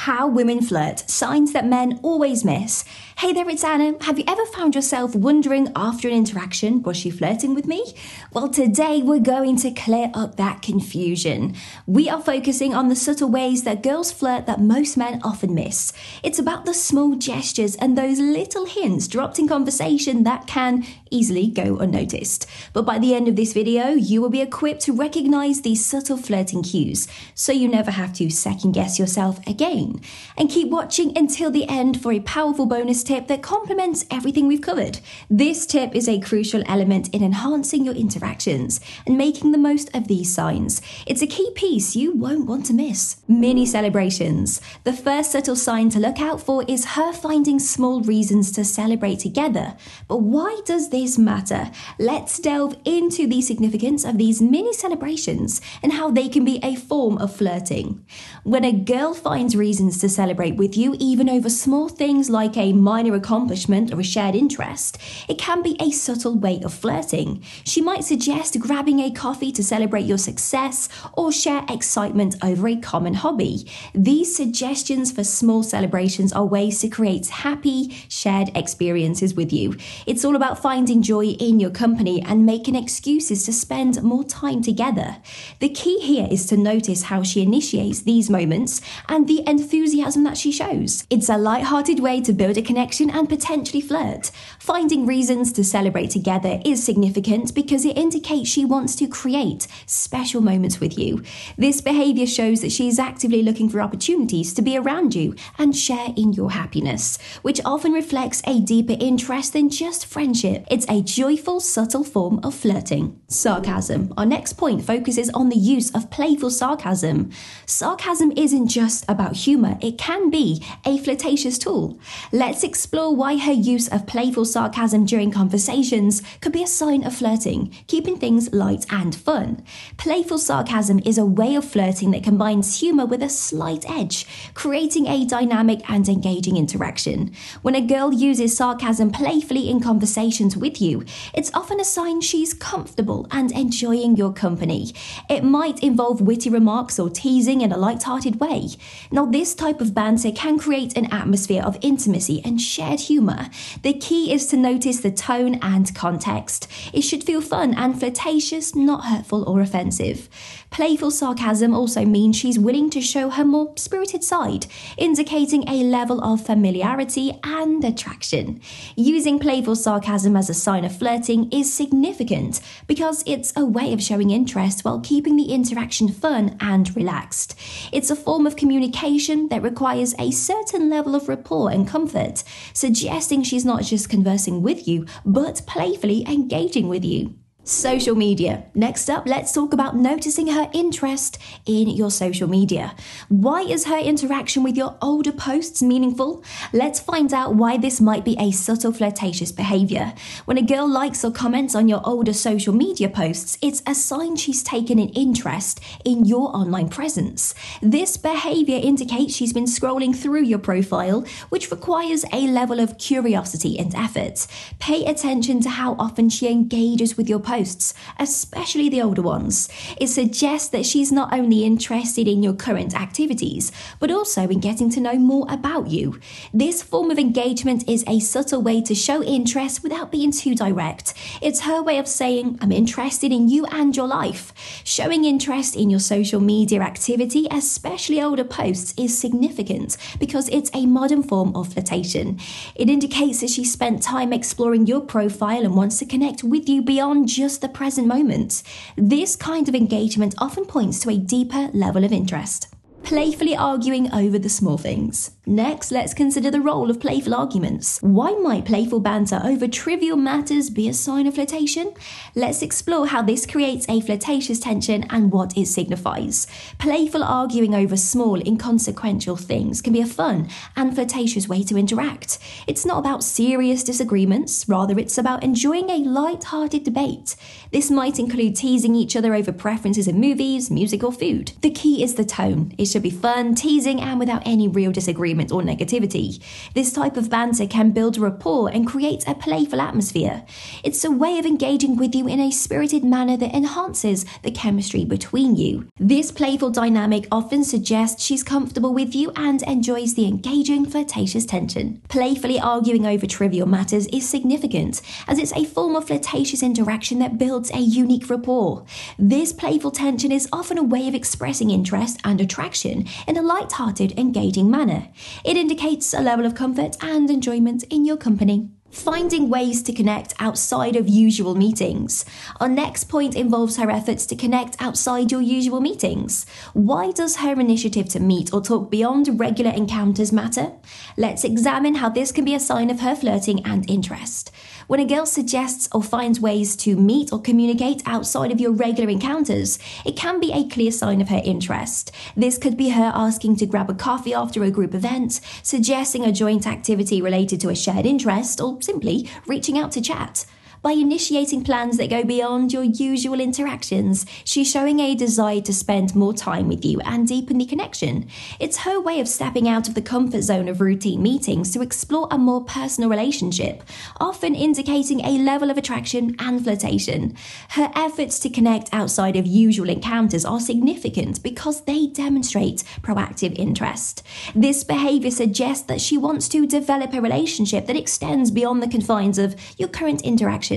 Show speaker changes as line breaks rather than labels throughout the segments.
How women flirt, signs that men always miss. Hey there, it's Anna. Have you ever found yourself wondering after an interaction, was she flirting with me? Well, today we're going to clear up that confusion. We are focusing on the subtle ways that girls flirt that most men often miss. It's about the small gestures and those little hints dropped in conversation that can easily go unnoticed. But by the end of this video, you will be equipped to recognize these subtle flirting cues, so you never have to second guess yourself again. And keep watching until the end for a powerful bonus tip that complements everything we've covered. This tip is a crucial element in enhancing your interactions and making the most of these signs. It's a key piece you won't want to miss. Mini celebrations. The first subtle sign to look out for is her finding small reasons to celebrate together. But why does this matter? Let's delve into the significance of these mini celebrations and how they can be a form of flirting. When a girl finds reasons to celebrate with you, even over small things like a minor accomplishment or a shared interest, it can be a subtle way of flirting. She might suggest grabbing a coffee to celebrate your success or share excitement over a common hobby. These suggestions for small celebrations are ways to create happy, shared experiences with you. It's all about finding joy in your company and making excuses to spend more time together. The key here is to notice how she initiates these moments and the enthusiasm that she shows. It's a light-hearted way to build a connection and potentially flirt. Finding reasons to celebrate together is significant because it indicates she wants to create special moments with you. This behavior shows that she is actively looking for opportunities to be around you and share in your happiness, which often reflects a deeper interest than just friendship. It's a joyful, subtle form of flirting. Sarcasm. Our next point focuses on the use of playful sarcasm. Sarcasm isn't just about humor, it can be a flirtatious tool. Let's explore why her use of playful sarcasm during conversations could be a sign of flirting, keeping things light and fun. Playful sarcasm is a way of flirting that combines humor with a slight edge, creating a dynamic and engaging interaction. When a girl uses sarcasm playfully in conversations with you, it's often a sign she's comfortable and enjoying your company. It might involve witty remarks or teasing in a light-hearted way. Now, this type of banter can create an atmosphere of intimacy and shared humor. The key is to notice the tone and context. It should feel fun and flirtatious, not hurtful or offensive. Playful sarcasm also means she's willing to show her more spirited side, indicating a level of familiarity and attraction. Using playful sarcasm as a sign of flirting is significant because it's a way of showing interest while keeping the interaction fun and relaxed. It's a form of communication that requires a certain level of rapport and comfort, suggesting she's not just conversing with you, but playfully engaging with you. Social media. Next up, let's talk about noticing her interest in your social media. Why is her interaction with your older posts meaningful? Let's find out why this might be a subtle flirtatious behavior. When a girl likes or comments on your older social media posts, it's a sign she's taken an interest in your online presence. This behavior indicates she's been scrolling through your profile, which requires a level of curiosity and effort. Pay attention to how often she engages with your posts, especially the older ones. It suggests that she's not only interested in your current activities, but also in getting to know more about you. This form of engagement is a subtle way to show interest without being too direct. It's her way of saying, I'm interested in you and your life. Showing interest in your social media activity, especially older posts, is significant because it's a modern form of flirtation. It indicates that she spent time exploring your profile and wants to connect with you beyond just the present moment. This kind of engagement often points to a deeper level of interest. Playfully arguing over the small things. Next, let's consider the role of playful arguments. Why might playful banter over trivial matters be a sign of flirtation? Let's explore how this creates a flirtatious tension and what it signifies. Playful arguing over small, inconsequential things can be a fun and flirtatious way to interact. It's not about serious disagreements, rather it's about enjoying a light-hearted debate. This might include teasing each other over preferences in movies, music or food. The key is the tone. It should be fun, teasing, and without any real disagreement or negativity. This type of banter can build rapport and create a playful atmosphere. It's a way of engaging with you in a spirited manner that enhances the chemistry between you. This playful dynamic often suggests she's comfortable with you and enjoys the engaging, flirtatious tension. Playfully arguing over trivial matters is significant, as it's a form of flirtatious interaction that builds a unique rapport. This playful tension is often a way of expressing interest and attraction in a light-hearted, engaging manner. It indicates a level of comfort and enjoyment in your company. Finding ways to connect outside of usual meetings. Our next point involves her efforts to connect outside your usual meetings. Why does her initiative to meet or talk beyond regular encounters matter? Let's examine how this can be a sign of her flirting and interest. When a girl suggests or finds ways to meet or communicate outside of your regular encounters, it can be a clear sign of her interest. This could be her asking to grab a coffee after a group event, suggesting a joint activity related to a shared interest, or simply reaching out to chat. By initiating plans that go beyond your usual interactions, she's showing a desire to spend more time with you and deepen the connection. It's her way of stepping out of the comfort zone of routine meetings to explore a more personal relationship, often indicating a level of attraction and flirtation. Her efforts to connect outside of usual encounters are significant because they demonstrate proactive interest. This behavior suggests that she wants to develop a relationship that extends beyond the confines of your current interactions.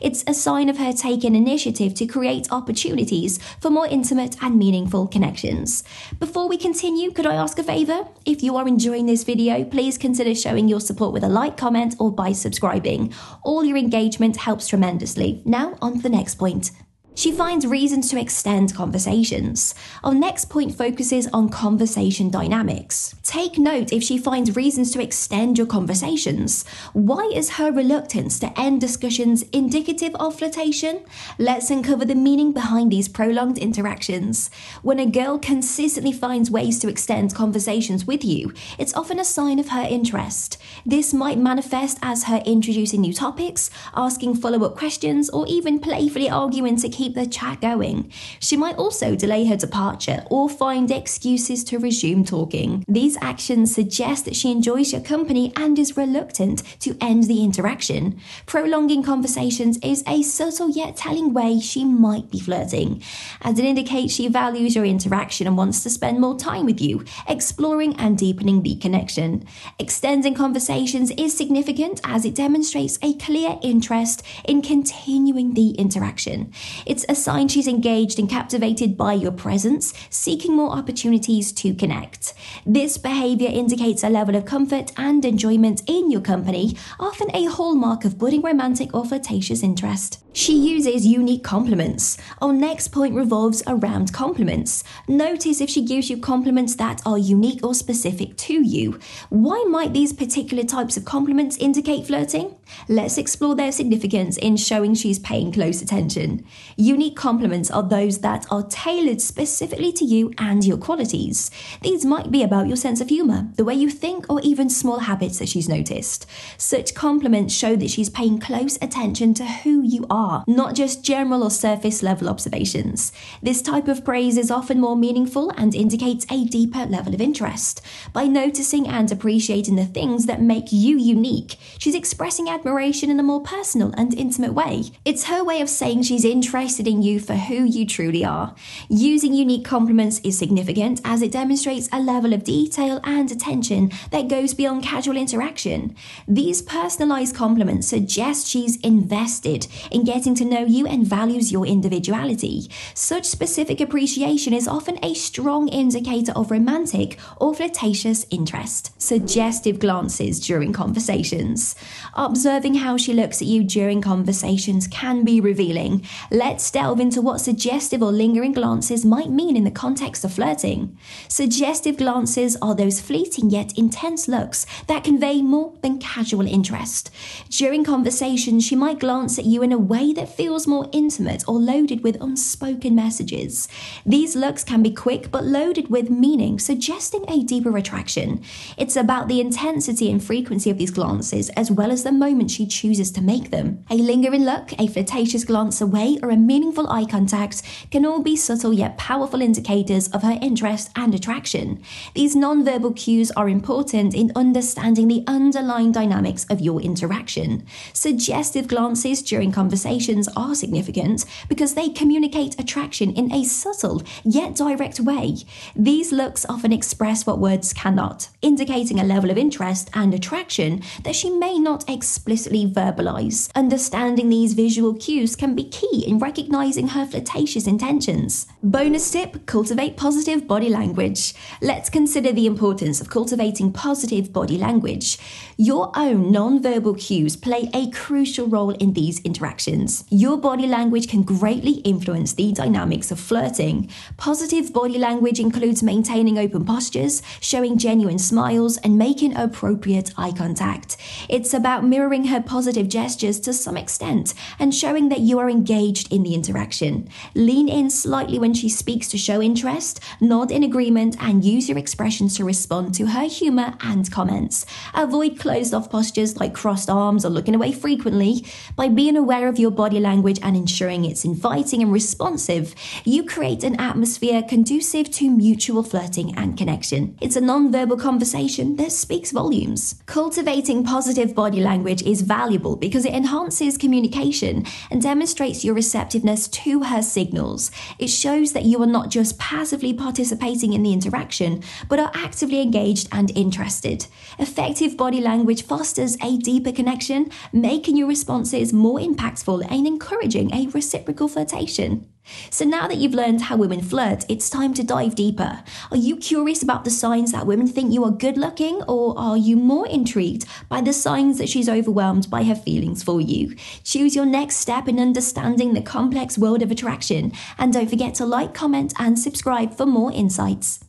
It's a sign of her taking initiative to create opportunities for more intimate and meaningful connections. Before we continue, could I ask a favour? If you are enjoying this video, please consider showing your support with a like, comment, or by subscribing. All your engagement helps tremendously. Now on to the next point. She finds reasons to extend conversations. Our next point focuses on conversation dynamics. Take note if she finds reasons to extend your conversations. Why is her reluctance to end discussions indicative of flirtation? Let's uncover the meaning behind these prolonged interactions. When a girl consistently finds ways to extend conversations with you, it's often a sign of her interest. This might manifest as her introducing new topics, asking follow-up questions, or even playfully arguing to keep the chat going. She might also delay her departure or find excuses to resume talking. These actions suggest that she enjoys your company and is reluctant to end the interaction. Prolonging conversations is a subtle yet telling way she might be flirting, as it indicates she values your interaction and wants to spend more time with you, exploring and deepening the connection. Extending conversations is significant as it demonstrates a clear interest in continuing the interaction. It's a sign she's engaged and captivated by your presence, seeking more opportunities to connect. This behavior indicates a level of comfort and enjoyment in your company, often a hallmark of budding romantic or flirtatious interest. She uses unique compliments. Our next point revolves around compliments. Notice if she gives you compliments that are unique or specific to you. Why might these particular types of compliments indicate flirting? Let's explore their significance in showing she's paying close attention. Unique compliments are those that are tailored specifically to you and your qualities. These might be about your sense of humour, the way you think, or even small habits that she's noticed. Such compliments show that she's paying close attention to who you are, not just general or surface level observations. This type of praise is often more meaningful and indicates a deeper level of interest. By noticing and appreciating the things that make you unique, she's expressing admiration in a more personal and intimate way. It's her way of saying she's interested in you for who you truly are. Using unique compliments is significant as it demonstrates a level of detail and attention that goes beyond casual interaction. These personalized compliments suggest she's invested in getting to know you and values your individuality. Such specific appreciation is often a strong indicator of romantic or flirtatious interest. Suggestive glances during conversations. Observing how she looks at you during conversations can be revealing. Let's delve into what suggestive or lingering glances might mean in the context of flirting. Suggestive glances are those fleeting yet intense looks that convey more than casual interest. During conversations, she might glance at you in a way way that feels more intimate or loaded with unspoken messages. These looks can be quick but loaded with meaning, suggesting a deeper attraction. It's about the intensity and frequency of these glances, as well as the moment she chooses to make them. A lingering look, a flirtatious glance away, or a meaningful eye contact can all be subtle yet powerful indicators of her interest and attraction. These non-verbal cues are important in understanding the underlying dynamics of your interaction. Suggestive glances during conversations are significant because they communicate attraction in a subtle yet direct way. These looks often express what words cannot, indicating a level of interest and attraction that she may not explicitly verbalize. Understanding these visual cues can be key in recognizing her flirtatious intentions. Bonus tip: cultivate positive body language. Let's consider the importance of cultivating positive body language. Your own non-verbal cues play a crucial role in these interactions. Your body language can greatly influence the dynamics of flirting. Positive body language includes maintaining open postures, showing genuine smiles, and making appropriate eye contact. It's about mirroring her positive gestures to some extent and showing that you are engaged in the interaction. Lean in slightly when she speaks to show interest, nod in agreement, and use your expressions to respond to her humor and comments. Avoid closed-off postures like crossed arms or looking away frequently. By being aware of your body language and ensuring it's inviting and responsive, you create an atmosphere conducive to mutual flirting and connection. It's a non-verbal conversation that speaks volumes. Cultivating positive body language is valuable because it enhances communication and demonstrates your receptiveness to her signals. It shows that you are not just passively participating in the interaction, but are actively engaged and interested. Effective body language fosters a deeper connection, making your responses more impactful and encouraging a reciprocal flirtation. So now that you've learned how women flirt, it's time to dive deeper. Are you curious about the signs that women think you are good looking, or are you more intrigued by the signs that she's overwhelmed by her feelings for you? Choose your next step in understanding the complex world of attraction, and don't forget to like, comment, and subscribe for more insights.